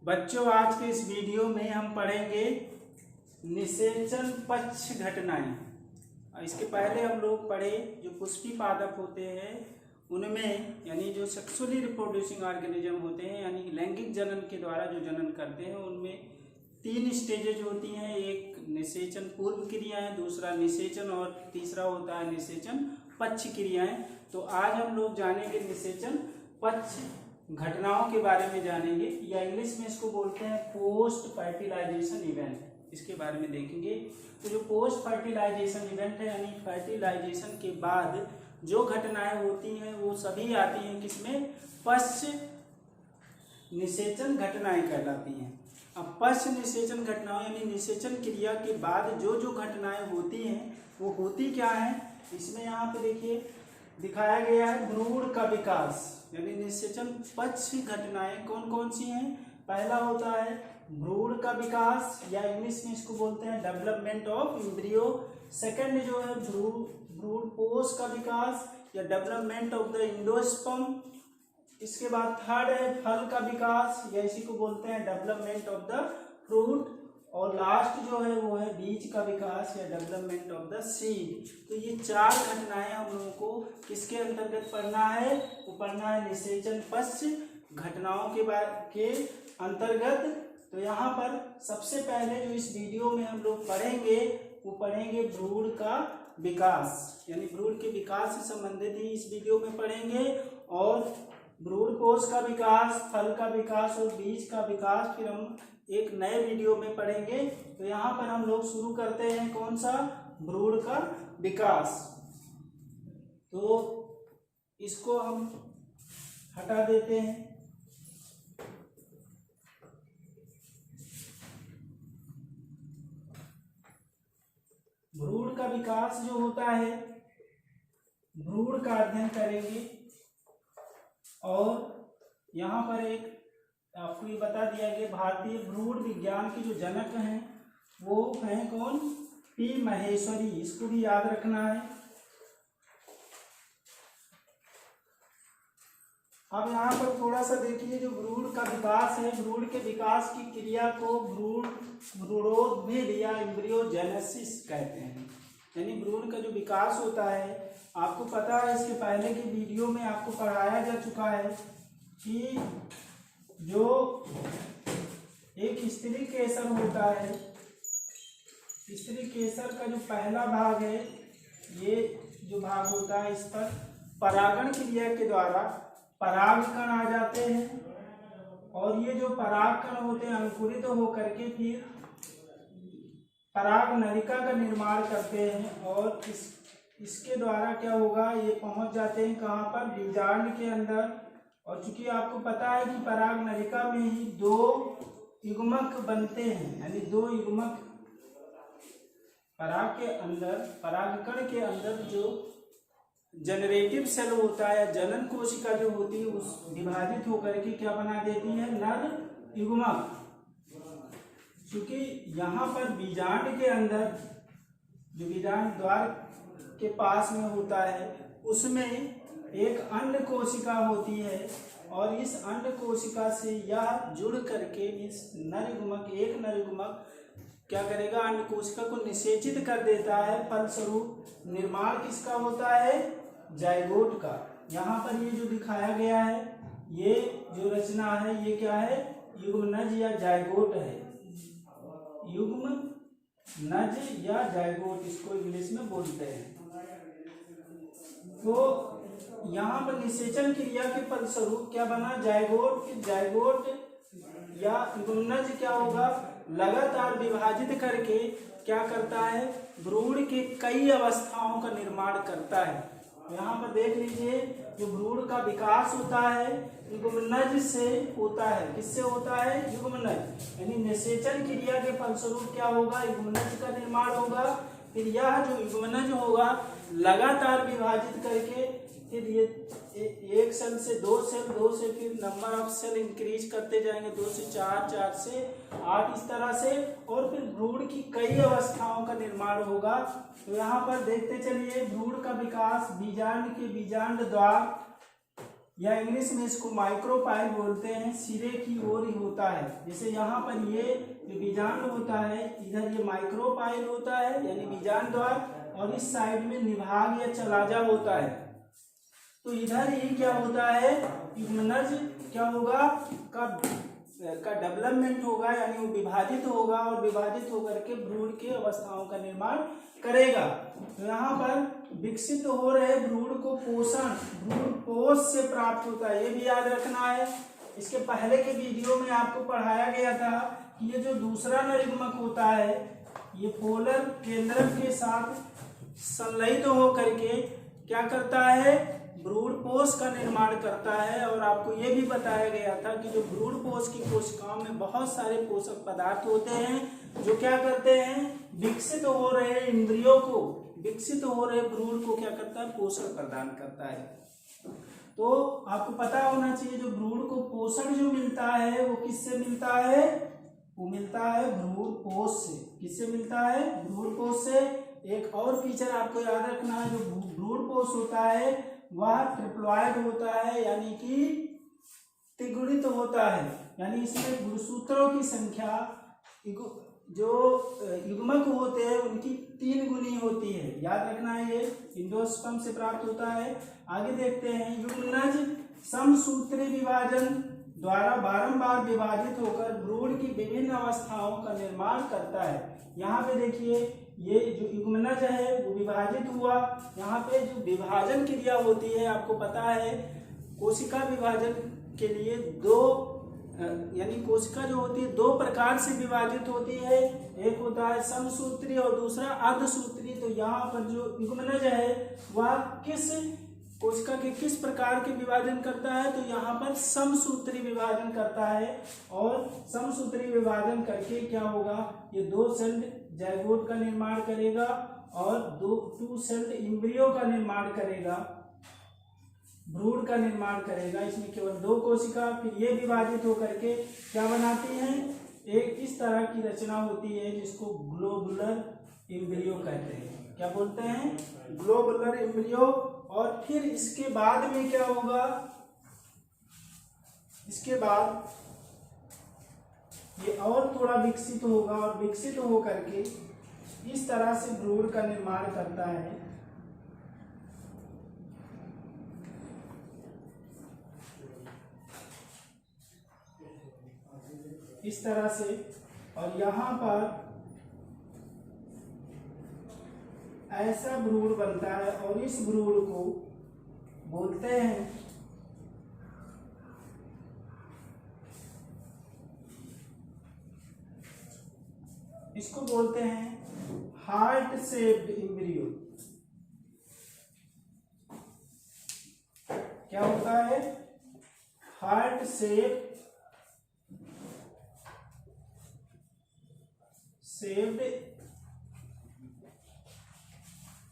बच्चों, आज के इस वीडियो में हम पढ़ेंगे निषेचन पक्ष घटनाएं। इसके पहले हम लोग पढ़े जो पुष्पी पादप होते हैं उनमें, यानी जो सेक्सुअली रिप्रोड्यूसिंग ऑर्गेनिज्म होते हैं, यानी लैंगिक जनन के द्वारा जो जनन करते हैं, उनमें 3 स्टेजेज होती हैं। एक निषेचन पूर्व क्रियाएं, दूसरा निषेचन और तीसरा होता है निषेचन पक्ष क्रियाएं। तो आज हम लोग जानेंगे निषेचन पक्ष घटनाओं के बारे में जानेंगे, या इंग्लिश में इसको बोलते हैं पोस्ट फर्टिलाइजेशन इवेंट। इसके बारे में देखेंगे। तो जो पोस्ट फर्टिलाइजेशन इवेंट है, यानी फर्टिलाइजेशन के बाद जो घटनाएं होती हैं वो सभी आती हैं किसमें? पश्च निषेचन घटनाएं कहलाती हैं। अब पश्च निषेचन घटनाएं यानी निषेचन क्रिया के बाद जो जो घटनाएं होती हैं वो होती क्या है? इसमें यहाँ पे देखिए दिखाया गया है भ्रूण का विकास, यानी निषेचन पक्ष घटनाएं कौन कौन सी हैं? पहला होता है भ्रूण का विकास, या इंग्लिश में इसको बोलते हैं डेवलपमेंट ऑफ एम्ब्रियो। सेकंड जो है भ्रूण कोश का विकास या डेवलपमेंट ऑफ द एंडोस्पर्म। इसके बाद थर्ड है फल का विकास, या इसी को बोलते हैं डेवलपमेंट ऑफ द फ्रूट। और लास्ट जो है वो है बीज का विकास या डेवलपमेंट ऑफ द सीड। तो ये 4 घटनाएं हम लोगों को किसके अंतर्गत पढ़ना है? वो पढ़ना है निषेचन पक्ष घटनाओं के अंतर्गत। तो यहाँ पर सबसे पहले जो इस वीडियो में हम लोग पढ़ेंगे वो पढ़ेंगे भ्रूण का विकास, यानी भ्रूण के विकास से संबंधित ही इस वीडियो में पढ़ेंगे। और भ्रूण कोश का विकास, फल का विकास और बीज का विकास फिर हम एक नए वीडियो में पढ़ेंगे। तो यहाँ पर हम लोग शुरू करते हैं कौन सा? भ्रूण का विकास। तो इसको हम हटा देते हैं। भ्रूण का विकास जो होता है, भ्रूण का अध्ययन करेंगे। और यहाँ पर एक आपको ये बता दिया गया, भारतीय भ्रूण विज्ञान के जो जनक हैं वो हैं कौन? पी महेश्वरी। इसको भी याद रखना है। अब यहाँ पर थोड़ा सा देखिए, जो भ्रूण का विकास है, भ्रूण के विकास की क्रिया को भ्रूणोद्भेद या एम्ब्रियोजेनेसिस कहते हैं। यानी भ्रूण का जो विकास होता है, आपको पता है इसके पहले की वीडियो में आपको पढ़ाया जा चुका है कि जो एक स्त्री केसर होता है, स्त्री केसर का जो पहला भाग है, ये जो भाग होता है, इस पर परागण क्रिया के द्वारा परागकण आ जाते हैं। और ये जो परागकण होते हैं अंकुरित होकर के फिर पराग नलिका का निर्माण करते हैं। और इसके द्वारा क्या होगा? ये पहुंच जाते हैं कहाँ पर? बीजांड के अंदर। और चूंकि आपको पता है कि पराग नलिका में ही 2 युग्मक बनते हैं, यानी 2 युग्मक पराग के अंदर, परागकण के अंदर जो जनरेटिव सेल होता है, जनन कोशिका जो होती है, उस विभाजित होकर के क्या बना देती है? नर युग्मक। क्योंकि यहाँ पर बीजांड के अंदर, जो बीजांड द्वार के पास में होता है, उसमें एक अंड कोशिका होती है। और इस अंड कोशिका से यह जुड़ करके इस नर युग्मक, एक नर युग्मक क्या करेगा? अंड कोशिका को निषेचित कर देता है। फलस्वरूप निर्माण किसका होता है? जायगोट का। यहाँ पर ये जो दिखाया गया है, ये जो रचना है, ये क्या है? युग्मनज या जायगोट है। युग्मनज या जायगोट इसको इंग्लिश में बोलते हैं। तो यहाँ पर निषेचन क्रिया के फलस्वरूप क्या बना? जायगोट। जायगोट या युग्मनज क्या होगा? लगातार विभाजित करके क्या करता है? भ्रूण के कई अवस्थाओं का निर्माण करता है। यहाँ पर देख लीजिए, जो भ्रूण का विकास होता है युग्मनज से होता है। किससे होता है? युग्मनज। यानी निषेचन क्रिया के फलस्वरूप क्या होगा? युग्मनज का निर्माण होगा। फिर यह जो युग्मनज होगा लगातार विभाजित करके फिर ये एक सेल से 2 सेल, 2 से फिर नंबर ऑफ सेल इंक्रीज करते जाएंगे, 2 से 4, 4 से 8, इस तरह से। और फिर भ्रूण की कई अवस्थाओं का निर्माण होगा। तो यहाँ पर देखते चलिए, भ्रूण का विकास बीजांड के बीजांड द्वार या इंग्लिश में इसको माइक्रोपाइल बोलते हैं, सिरे की ओर ही होता है। जैसे यहाँ पर ये जो बीजांड होता है, इधर ये माइक्रोपाइल होता है यानी बीजांड द्वार, और इस साइड में निभाग या चलाजा होता है। तो इधर ही क्या होता है, युग्मनज क्या होगा का डेवलपमेंट होगा, यानी वो विभाजित होगा और विभाजित होकर के भ्रूण के अवस्थाओं का निर्माण करेगा। तो यहाँ पर विकसित हो रहे भ्रूण को पोषण भ्रूण पोष से प्राप्त होता है, ये भी याद रखना है। इसके पहले के वीडियो में आपको पढ़ाया गया था कि ये जो दूसरा नरयुग्मक होता है, ये पोलर केंद्रक के साथ संलयित होकर के क्या करता है, भ्रूण पोष का निर्माण करता है। और आपको ये भी बताया गया था कि जो भ्रूण पोष की कोशिकाओं में बहुत सारे पोषक पदार्थ होते हैं जो क्या करते हैं, विकसित हो रहे इंद्रियों को, विकसित हो रहे भ्रूण को क्या करता है, पोषण प्रदान करता है। तो आपको पता होना चाहिए जो भ्रूण को पोषण जो मिलता है वो किससे मिलता है, वो मिलता है भ्रूण पोष से। किससे मिलता है, भ्रूण पोष से। एक और फीचर आपको याद रखना है, जो भ्रूण पोष होता है वह ट्रिप्लॉइड होता है, यानी कि त्रिगुणित होता है, यानी इसमें गुणसूत्रों की संख्या जो युग्मक होते हैं उनकी 3 गुनी होती है। याद रखना है, ये इंडोस्पर्म से प्राप्त होता है। आगे देखते हैं, युग्मनज समसूत्री विभाजन द्वारा बारंबार विभाजित होकर भ्रूण की विभिन्न अवस्थाओं का निर्माण करता है। यहाँ पे देखिए, ये जो युग्मनज है वो विभाजित हुआ। यहाँ पे जो विभाजन क्रिया होती है, आपको पता है कोशिका विभाजन के लिए यानी कोशिका जो होती है 2 प्रकार से विभाजित होती है। एक होता है समसूत्री और दूसरा अर्धसूत्री। तो यहाँ पर जो युग्मनज है वह किस कोशिका के किस प्रकार के विभाजन करता है, तो यहाँ पर समसूत्री विभाजन करता है। और समसूत्री विभाजन करके क्या होगा, ये 2 सेल्ड जाइगोट का निर्माण करेगा और 2 सेल्ड एम्ब्रियो का निर्माण करेगा, भ्रूण का निर्माण करेगा। इसमें केवल 2 कोशिका, फिर ये विभाजित होकर के क्या बनाती हैं, एक इस तरह की रचना होती है जिसको ग्लोबुलर एम्ब्रियो कहते हैं। क्या बोलते हैं, ग्लोबुलर एम्ब्रियो। और फिर इसके बाद में क्या होगा, इसके बाद ये और थोड़ा विकसित होगा और विकसित होकर के इस तरह से भ्रूण का निर्माण करता है। इस तरह से, और यहाँ पर ऐसा भ्रूण बनता है और इस भ्रूण को बोलते हैं इसको बोलते हैं हार्ट शेप्ड एम्ब्रियो। क्या होता है, हार्ट शेप्ड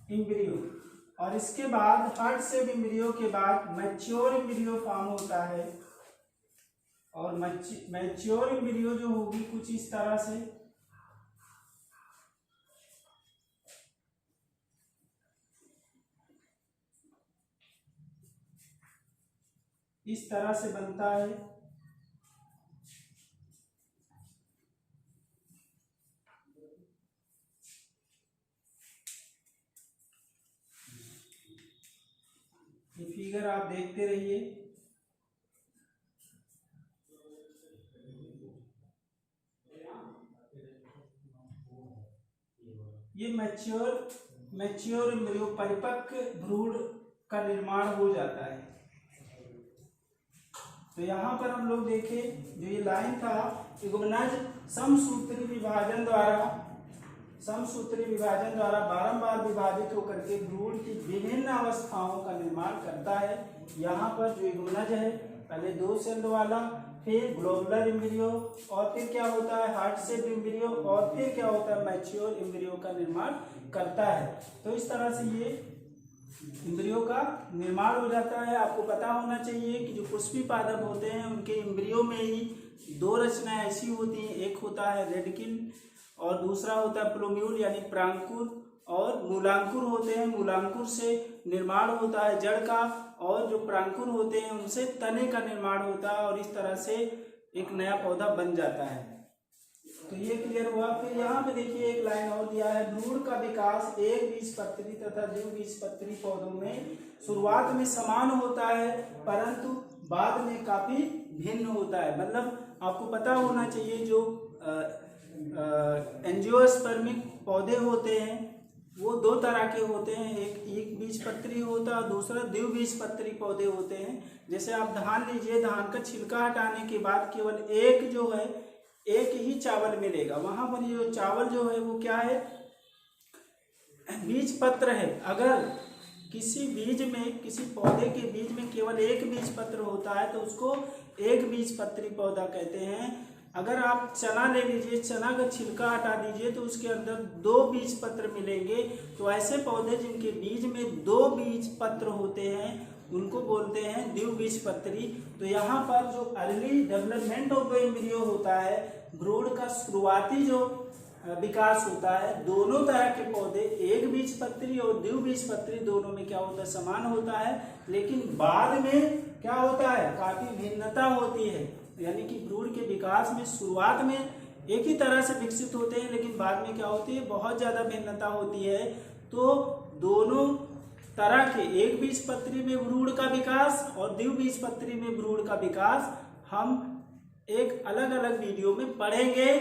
एम्ब्रियो। और इसके बाद हार्ट शेप्ड एम्ब्रियो के बाद मैच्योर एम्ब्रियो फॉर्म होता है। और मैच्योर एम्ब्रियो जो होगी कुछ इस तरह से, इस तरह से बनता है। ये फिगर आप देखते रहिए। ये मैच्योर एम्ब्रियो परिपक्व भ्रूण का निर्माण हो जाता है। तो यहाँ पर हम लोग देखें, जो ये लाइन था, युग्मनज समसूत्री विभाजन द्वारा बारंबार विभाजित होकर के भ्रूण की विभिन्न अवस्थाओं का निर्माण करता है। यहाँ पर जो युग्मनज है, पहले 2 सेल वाला, फिर ग्लोबुलर एम्ब्रियो, और फिर क्या होता है हार्ट शेप्ड एम्ब्रियो, और फिर क्या होता है मैच्योर एम्ब्रियो का निर्माण करता है। तो इस तरह से ये एम्ब्रियो का निर्माण हो जाता है। आपको पता होना चाहिए कि जो पुष्पी पादप होते हैं उनके एम्ब्रियो में ही 2 रचनाएं ऐसी होती हैं, एक होता है रेडिकिल और दूसरा होता है प्लूम्यूल यानी प्रांकुर। और मूलांकुर होते हैं, मूलांकुर से निर्माण होता है जड़ का, और जो प्रांकुर होते हैं उनसे तने का निर्माण होता है, और इस तरह से एक नया पौधा बन जाता है। तो ये क्लियर हुआ। फिर यहाँ पे देखिए एक लाइन और दिया है, भ्रूण का विकास एक बीजपत्री तथा द्विबीजपत्री पौधों में शुरुआत में समान होता है परंतु बाद में काफी भिन्न होता है। मतलब आपको पता होना चाहिए जो एंजियोस्पर्मिक पौधे होते हैं वो दो तरह के होते हैं, एक बीजपत्री होता है और दूसरा द्विबीजपत्री पौधे होते हैं। जैसे आप धान लीजिए, धान का छिलका हटाने के बाद केवल एक जो है एक ही चावल मिलेगा, वहां पर ये चावल जो है वो क्या है, बीज पत्र है। अगर किसी बीज में, किसी पौधे के बीज में केवल एक बीज पत्र होता है तो उसको एक बीजपत्री पौधा कहते हैं। अगर आप चना ले लीजिए, चना का छिलका हटा दीजिए तो उसके अंदर दो बीज पत्र मिलेंगे। तो ऐसे पौधे जिनके बीज में दो बीज पत्र होते हैं उनको बोलते हैं द्विबीजपत्री। तो यहाँ पर जो early development of the embryo होता है, भ्रूण का शुरुआती जो विकास होता है, दोनों तरह के पौधे एक बीजपत्री और द्विबीजपत्री दोनों में क्या होता है, समान होता है। लेकिन बाद में क्या होता है, काफी भिन्नता होती है। यानी कि भ्रूण के विकास में शुरुआत में एक ही तरह से विकसित होते हैं लेकिन बाद में क्या होती है, बहुत ज्यादा भिन्नता होती है। तो दोनों तरह के, एक बीजपत्री में भ्रूण का विकास और द्विबीजपत्री में भ्रूण का विकास हम एक अलग अलग वीडियो में पढ़ेंगे।